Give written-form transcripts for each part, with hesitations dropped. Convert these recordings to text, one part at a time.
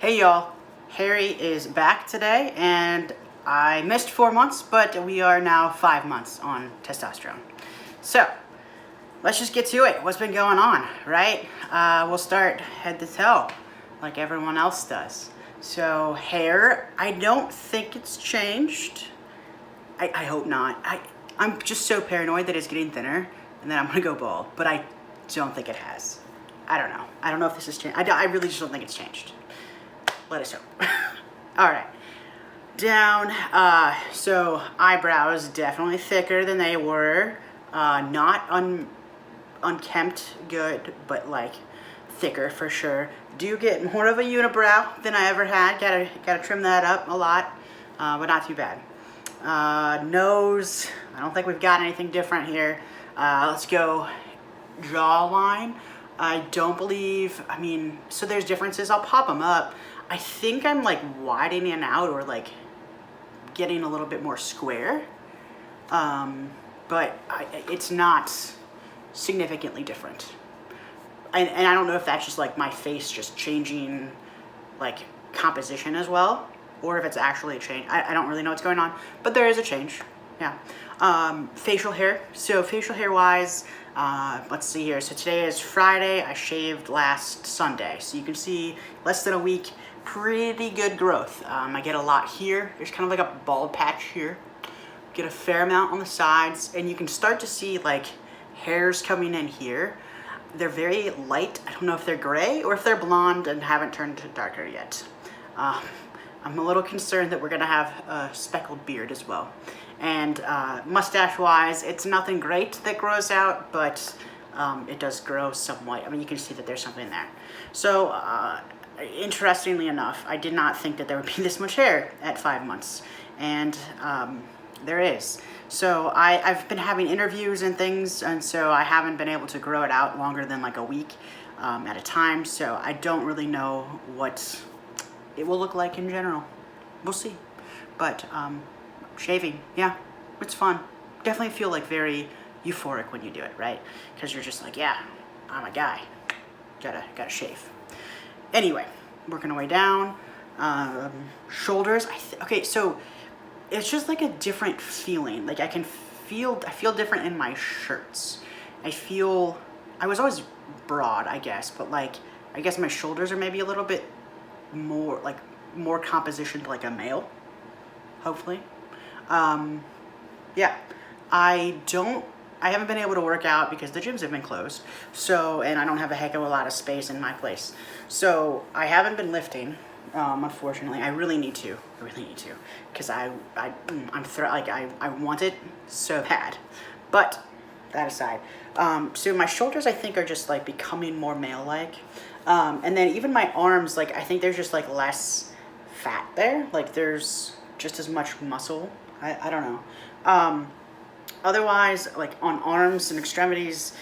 Hey y'all, Harry is back today and I missed 4 months, but we are now 5 months on testosterone. So let's just get to it. What's been going on, right? We'll start head to toe like everyone else does. So hair, I don't think it's changed. I hope not. I'm just so paranoid that it's getting thinner and then I'm gonna go bald, but I don't think it has. I don't know. I don't know if this has changed. I really just don't think it's changed. Let us hope. All right, down. So eyebrows definitely thicker than they were. Not unkempt good, but like thicker for sure. Do get more of a unibrow than I ever had. Gotta trim that up a lot, but not too bad. Nose. I don't think we've got anything different here. Let's go jawline. I don't believe. I mean, so there's differences. I'll pop them up. I think I'm like widening out or like getting a little bit more square, but it's not significantly different. And I don't know if that's just like my face just changing like composition as well, or if it's actually a change. I don't really know what's going on, but there is a change. Yeah. Facial hair. So facial hair wise, let's see here. So today is Friday. I shaved last Sunday. So you can see less than a week, pretty good growth. I get a lot here. There's kind of like a bald patch here. Get a fair amount on the sides, and you can start to see like hairs coming in here. They're very light. I don't know if they're gray or if they're blonde and haven't turned darker yet. I'm a little concerned that we're gonna have a speckled beard as well. And mustache wise, it's nothing great that grows out, but it does grow somewhat. I mean, you can see that there's something there. So interestingly enough, I did not think that there would be this much hair at 5 months, and there is. So I've been having interviews and things, and so I haven't been able to grow it out longer than like a week at a time, so I don't really know what it will look like in general. We'll see. But shaving, yeah, it's fun. Definitely feel like very euphoric when you do it, right? Because you're just like, yeah, I'm a guy. Gotta shave. Anyway, working our way down. Shoulders. Okay, so it's just like a different feeling. Like I feel different in my shirts. I was always broad, I guess, but like I guess my shoulders are maybe a little bit more composition to like a male, hopefully. Yeah, I haven't been able to work out because the gyms have been closed. So, and I don't have a heck of a lot of space in my place. So I haven't been lifting, unfortunately. I really need to, because I want it so bad. But that aside, so my shoulders I think are just like becoming more male-like. And then even my arms, like I think there's just like less fat there. Like there's just as much muscle. I don't know. Otherwise, like on arms and extremities,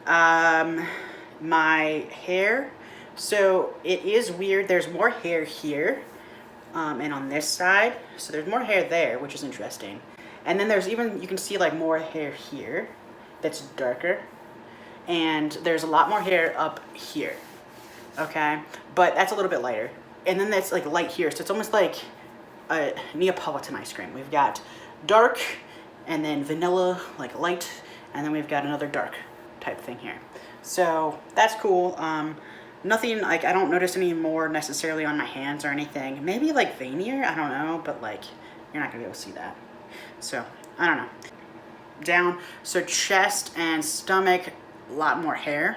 my hair, so it is weird. There's more hair here and on this side. So there's more hair there, which is interesting. And then there's even, you can see like more hair here that's darker. And there's a lot more hair up here. Okay, but that's a little bit lighter. And then that's like light here. So it's almost like a Neapolitan ice cream. We've got dark and then vanilla, like light, and then we've got another dark type thing here. So that's cool. Nothing, like I don't notice any more necessarily on my hands or anything. Maybe like veinier, I don't know, but like you're not gonna be able to see that. So I don't know. Down, so chest and stomach, a lot more hair.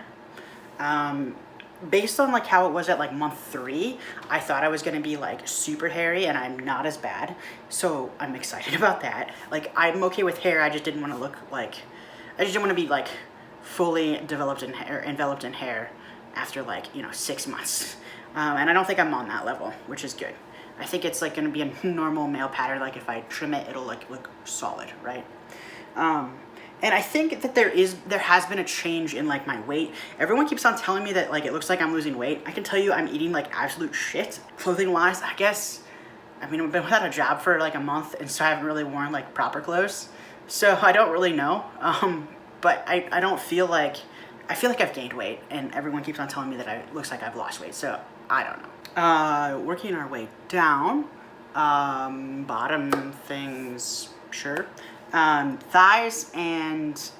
Based on like how it was at like month 3, I thought I was gonna be like super hairy, and I'm not as bad. So I'm excited about that. Like I'm okay with hair. I just didn't want to look like, I just didn't want to be like fully enveloped in hair after like 6 months. And I don't think I'm on that level, which is good. I think it's like gonna be a normal male pattern. Like if I trim it, it'll like look solid, right? And I think that there has been a change in like my weight. Everyone keeps on telling me that like it looks like I'm losing weight. I can tell you I'm eating like absolute shit clothing wise, I guess. I mean, I've been without a job for like a month, and so I haven't really worn like proper clothes. So I don't really know. But I don't feel like, I feel like I've gained weight, and everyone keeps on telling me that it looks like I've lost weight. So I don't know. Working our way down, bottom things, sure. Thighs and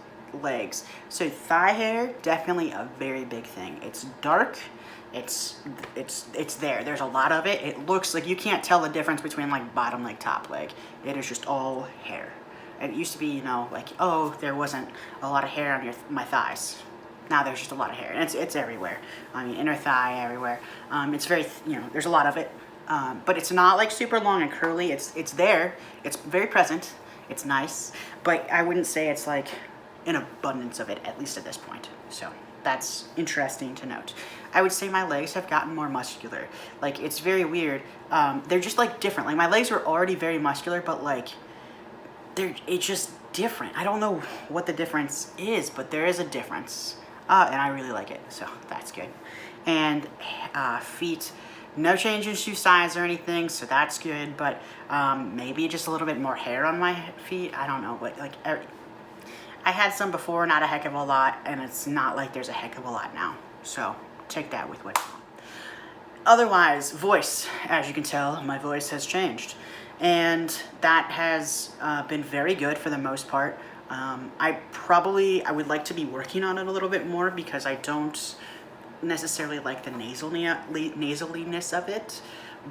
legs. So thigh hair, definitely a very big thing. It's dark. It's there. There's a lot of it. It looks like you can't tell the difference between like bottom leg, top leg. It is just all hair. It used to be, you know, like, oh, there wasn't a lot of hair on my thighs. Now there's just a lot of hair, and it's everywhere. I mean, inner thigh, everywhere. It's very, you know, there's a lot of it, but it's not like super long and curly. It's there. It's very present. It's nice, but I wouldn't say it's like an abundance of it, at least at this point. So that's interesting to note. I would say my legs have gotten more muscular. Like, it's very weird. They're just like different. Like, my legs were already very muscular, but like it's just different. I don't know what the difference is, but there is a difference. And I really like it, so that's good. And feet, no change in shoe size or anything, so that's good, but maybe just a little bit more hair on my feet. I don't know, but like, I had some before, not a heck of a lot, and it's not like there's a heck of a lot now. So take that with what you want. Otherwise, voice, as you can tell, my voice has changed. And that has been very good for the most part. I would like to be working on it a little bit more because I don't necessarily like the nasaliness of it,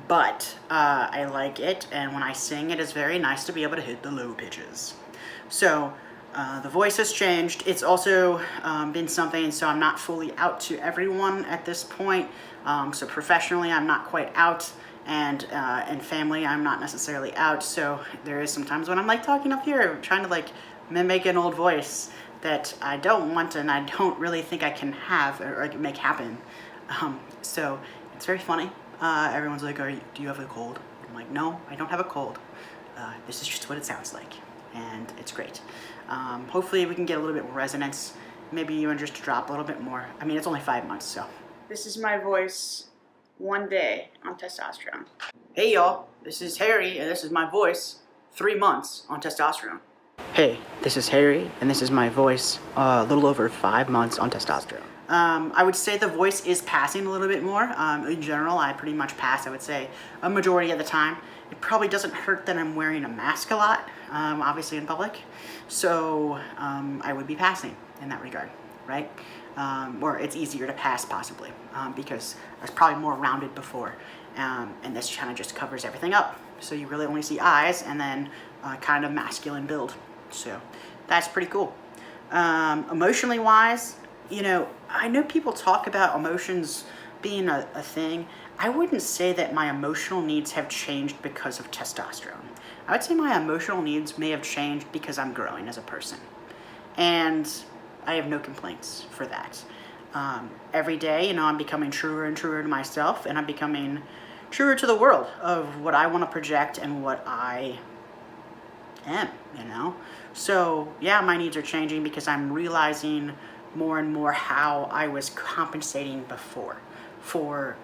but I like it, and when I sing, it is very nice to be able to hit the low pitches. So the voice has changed. It's also been something, so I'm not fully out to everyone at this point. So professionally, I'm not quite out, and family, I'm not necessarily out. So there is some times when I'm like talking up here, trying to like mimic an old voice that I don't want and I don't really think I can have or make happen. So it's very funny. Everyone's like, do you have a cold? I'm like, no, I don't have a cold. This is just what it sounds like, and it's great. Hopefully we can get a little bit more resonance, maybe even just drop a little bit more. I mean, it's only 5 months, so. This is my voice one day on testosterone. Hey y'all, this is Harry, and this is my voice 3 months on testosterone. Hey, this is Harry, and this is my voice a little over 5 months on testosterone. I would say the voice is passing a little bit more. In general, I pretty much pass, I would say, a majority of the time. It probably doesn't hurt that I'm wearing a mask a lot, obviously in public. So I would be passing in that regard, right? Or it's easier to pass possibly because I was probably more rounded before. And this kind of just covers everything up. So you really only see eyes and then kind of masculine build. So that's pretty cool. Emotionally wise, you know, I know people talk about emotions being a thing. I wouldn't say that my emotional needs have changed because of testosterone. I would say my emotional needs may have changed because I'm growing as a person. And I have no complaints for that. Every day, you know, I'm becoming truer and truer to myself, and I'm becoming truer to the world of what I want to project and what I am, you know? So, yeah, my needs are changing because I'm realizing more and more how I was compensating before.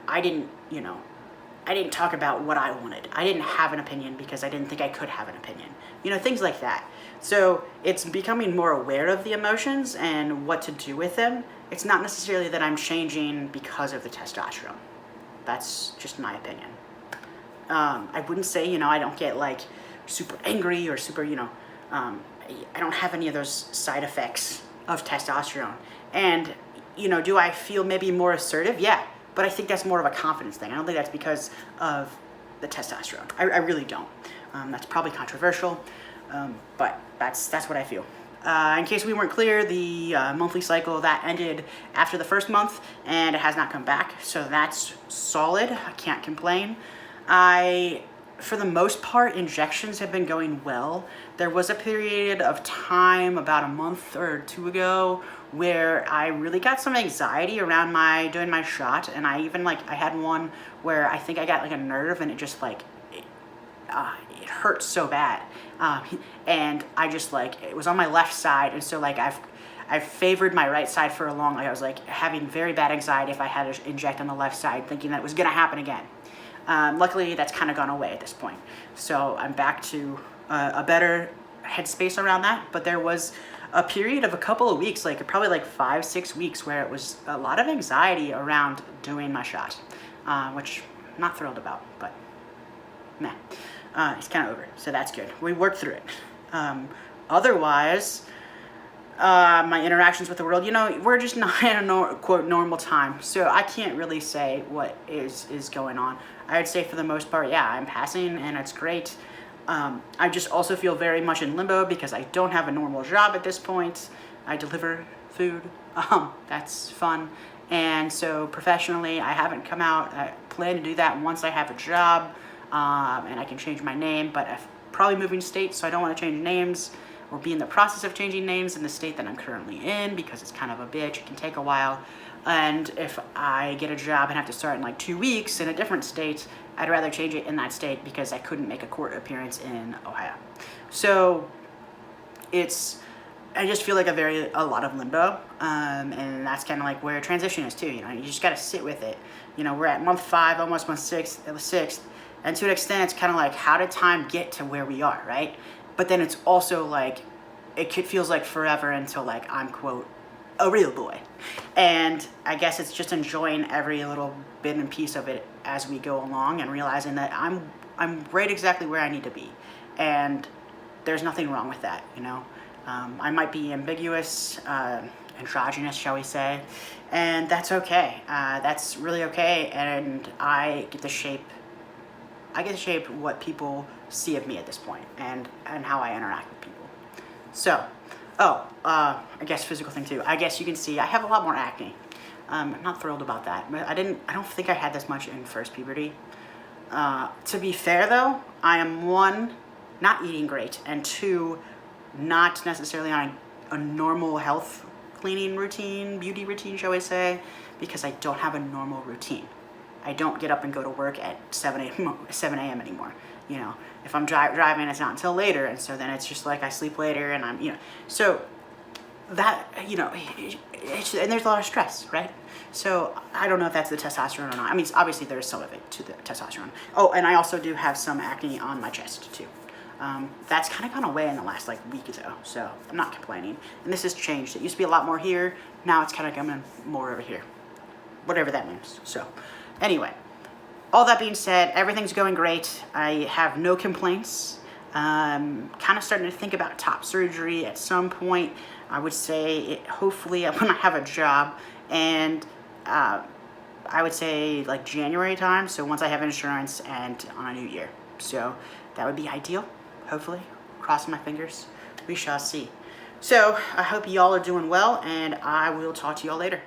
I didn't talk about what I wanted. I didn't have an opinion because I didn't think I could have an opinion. You know, things like that. So it's becoming more aware of the emotions and what to do with them. It's not necessarily that I'm changing because of the testosterone. That's just my opinion. I wouldn't say, you know, I don't get like super angry or super, you know, I don't have any of those side effects of testosterone. And, you know, do I feel maybe more assertive? Yeah. But I think that's more of a confidence thing. I don't think that's because of the testosterone. I really don't. That's probably controversial, but that's what I feel. In case we weren't clear, the monthly cycle, that ended after the first month, and it has not come back, so that's solid. I can't complain. For the most part, injections have been going well. There was a period of time about a month or two ago where I really got some anxiety around doing my shot, and I even I had one where I think I got like a nerve, and it just it hurt so bad, and I just it was on my left side, and so I've favored my right side for a long. I was having very bad anxiety if I had to inject on the left side, thinking that it was gonna happen again. Luckily, that's kind of gone away at this point, so I'm back to a better headspace around that. But there was a period of a couple of weeks, probably 5-6 weeks, where it was a lot of anxiety around doing my shot, which not thrilled about, but meh. It's kind of over, so that's good. We worked through it. Otherwise, my interactions with the world, we're just not in a quote normal time, so I can't really say what is going on. I would say for the most part, yeah, I'm passing and it's great. I just also feel very much in limbo because I don't have a normal job at this point. I deliver food. That's fun. And so professionally, I haven't come out. I plan to do that once I have a job, and I can change my name, but I'm probably moving states, so I don't want to change names or be in the process of changing names in the state that I'm currently in because it's kind of a bitch. It can take a while. And if I get a job and have to start in like 2 weeks in a different state, I'd rather change it in that state because I couldn't make a court appearance in Ohio. So I just feel like a lot of limbo, and that's kind of like where transition is too. You just got to sit with it. We're at month 5, almost month 6, the 6th, and to an extent, it's kind of like, how did time get to where we are, right? But then it's also like, feels like forever until like I'm quote a real boy, and I guess it's just enjoying every little bit and piece of it as we go along and realizing that I'm right exactly where I need to be, and there's nothing wrong with that. I might be ambiguous, androgynous, shall we say, and that's okay. That's really okay, and I get to shape what people see of me at this point, and how I interact with people. So, I guess physical thing too. I guess you can see I have a lot more acne. I'm not thrilled about that, but I don't think I had this much in first puberty. To be fair though, I am 1, not eating great, and 2, not necessarily on a normal health cleaning routine, beauty routine, shall we say, because I don't have a normal routine. I don't get up and go to work at 7 a.m. anymore. If I'm driving, it's not until later, and so then it's just like I sleep later, and so that, and there's a lot of stress, right? So I don't know if that's the testosterone or not. I mean, obviously there's some of it to the testosterone. Oh, and I also do have some acne on my chest too. That's kind of gone away in the last week or so, so I'm not complaining. And this has changed. It used to be a lot more here. Now it's kind of coming more over here, whatever that means. So anyway, all that being said, everything's going great. I have no complaints. Kind of starting to think about top surgery at some point. I would say hopefully when I have a job, and I would say January time, so once I have insurance and on a new year. So that would be ideal, hopefully. Crossing my fingers. We shall see. So I hope y'all are doing well, and I will talk to y'all later.